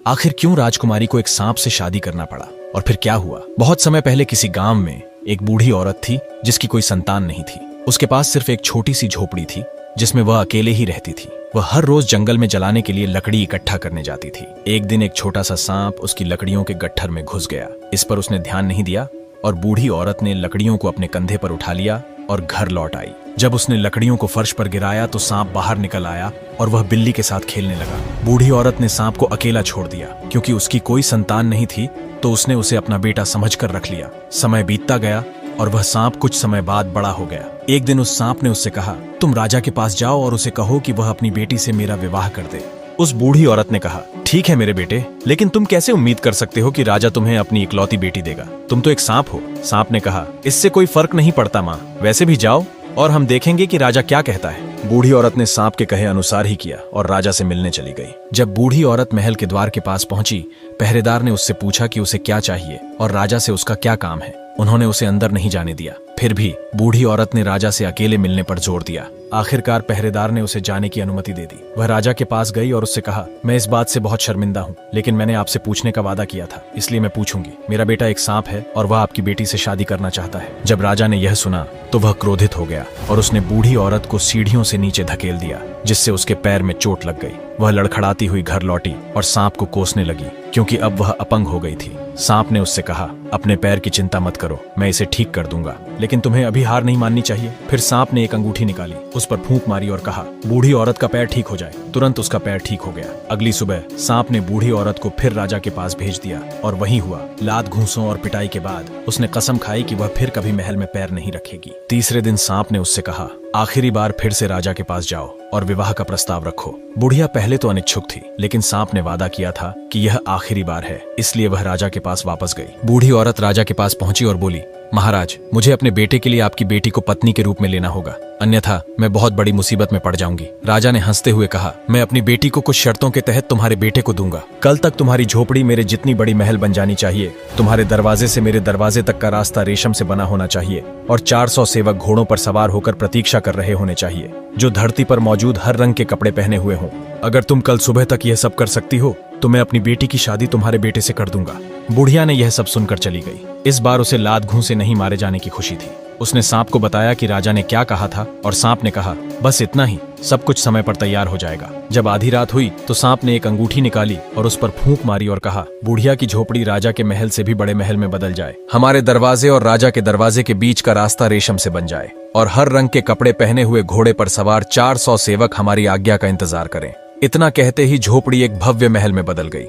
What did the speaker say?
आखिर क्यों राजकुमारी को एक सांप से शादी करना पड़ा और फिर क्या हुआ? बहुत समय पहले किसी गांव में एक बूढ़ी औरत थी जिसकी कोई संतान नहीं थी। उसके पास सिर्फ एक छोटी सी झोपड़ी थी जिसमें वह अकेले ही रहती थी। वह हर रोज जंगल में जलाने के लिए लकड़ी इकट्ठा करने जाती थी। एक दिन एक छोटा सा सांप उसकी लकड़ियों के गट्ठर में घुस गया। इस पर उसने ध्यान नहीं दिया और बूढ़ी औरत ने लकड़ियों को अपने कंधे पर उठा लिया और घर लौट आई। जब उसने लकड़ियों को फर्श पर गिराया तो सांप बाहर निकल आया और वह बिल्ली के साथ खेलने लगा। बूढ़ी औरत ने सांप को अकेला छोड़ दिया। क्योंकि उसकी कोई संतान नहीं थी तो उसने उसे अपना बेटा समझकर रख लिया। समय बीतता गया और वह सांप कुछ समय बाद बड़ा हो गया। एक दिन उस सांप ने उससे कहा, तुम राजा के पास जाओ और उसे कहो कि वह अपनी बेटी से मेरा विवाह कर दे। उस बूढ़ी औरत ने कहा, ठीक है मेरे बेटे, लेकिन तुम कैसे उम्मीद कर सकते हो कि राजा तुम्हें अपनी इकलौती बेटी देगा? तुम तो एक सांप हो। सांप ने कहा, इससे कोई फर्क नहीं पड़ता माँ, वैसे भी जाओ और हम देखेंगे कि राजा क्या कहता है। बूढ़ी औरत ने सांप के कहे अनुसार ही किया और राजा से मिलने चली गई। जब बूढ़ी औरत महल के द्वार के पास पहुंची, पहरेदार ने उससे पूछा कि उसे क्या चाहिए और राजा से उसका क्या काम है। उन्होंने उसे अंदर नहीं जाने दिया। फिर भी बूढ़ी औरत ने राजा से अकेले मिलने पर जोर दिया। आखिरकार पहरेदार ने उसे जाने की अनुमति दे दी। वह राजा के पास गई और उससे कहा, मैं इस बात से बहुत शर्मिंदा हूँ, लेकिन मैंने आपसे पूछने का वादा किया था, इसलिए मैं पूछूंगी। मेरा बेटा एक सांप है और वह आपकी बेटी से शादी करना चाहता है। जब राजा ने यह सुना तो वह क्रोधित हो गया और उसने बूढ़ी औरत को सीढ़ियों से नीचे धकेल दिया, जिससे उसके पैर में चोट लग गई। वह लड़खड़ाती हुई घर लौटी और सांप को कोसने लगी, क्योंकि अब वह अपंग हो गई थी। सांप ने उससे कहा, अपने पैर की चिंता मत करो, मैं इसे ठीक कर दूंगा, लेकिन तुम्हें अभी हार नहीं माननी चाहिए। फिर सांप ने एक अंगूठी निकाली, उस पर फूंक मारी और कहा, बूढ़ी औरत का पैर ठीक हो जाए। तुरंत उसका पैर ठीक हो गया। अगली सुबह सांप ने बूढ़ी औरत को फिर राजा के पास भेज दिया और वही हुआ। लात घूंसों और पिटाई के बाद उसने कसम खाई कि वह फिर कभी महल में पैर नहीं रखेगी। तीसरे दिन सांप ने उससे कहा, आखिरी बार फिर से राजा के पास जाओ और विवाह का प्रस्ताव रखो। बुढ़िया पहले तो अनिच्छुक थी, लेकिन सांप ने वादा किया था कि यह आखिरी बार है, इसलिए वह राजा के पास वापस गई। बूढ़ी औरत राजा के पास पहुंची और बोली, महाराज, मुझे अपने बेटे के लिए आपकी बेटी को पत्नी के रूप में लेना होगा, अन्यथा मैं बहुत बड़ी मुसीबत में पड़ जाऊंगी। राजा ने हंसते हुए कहा, मैं अपनी बेटी को कुछ शर्तों के तहत तुम्हारे बेटे को दूंगा। कल तक तुम्हारी झोपड़ी मेरे जितनी बड़ी महल बन जानी चाहिए, तुम्हारे दरवाजे से मेरे दरवाजे तक का रास्ता रेशम से बना होना चाहिए और 400 सेवक घोड़ों पर सवार होकर प्रतीक्षा कर रहे होने चाहिए, जो धरती पर मौजूद हर रंग के कपड़े पहने हुए हों। अगर तुम कल सुबह तक यह सब कर सकती हो तो मैं अपनी बेटी की शादी तुम्हारे बेटे से कर दूंगा। बुढ़िया ने यह सब सुनकर चली गई। इस बार उसे लात घूंसे नहीं मारे जाने की खुशी थी। उसने सांप को बताया कि राजा ने क्या कहा था और सांप ने कहा, बस इतना ही, सब कुछ समय पर तैयार हो जाएगा। जब आधी रात हुई तो सांप ने एक अंगूठी निकाली और उस पर फूंक मारी और कहा, बुढ़िया की झोपड़ी राजा के महल से भी बड़े महल में बदल जाए, हमारे दरवाजे और राजा के दरवाजे के बीच का रास्ता रेशम से बन जाए और हर रंग के कपड़े पहने हुए घोड़े पर सवार 400 सेवक हमारी आज्ञा का इंतजार करें। इतना कहते ही झोपड़ी एक भव्य महल में बदल गई।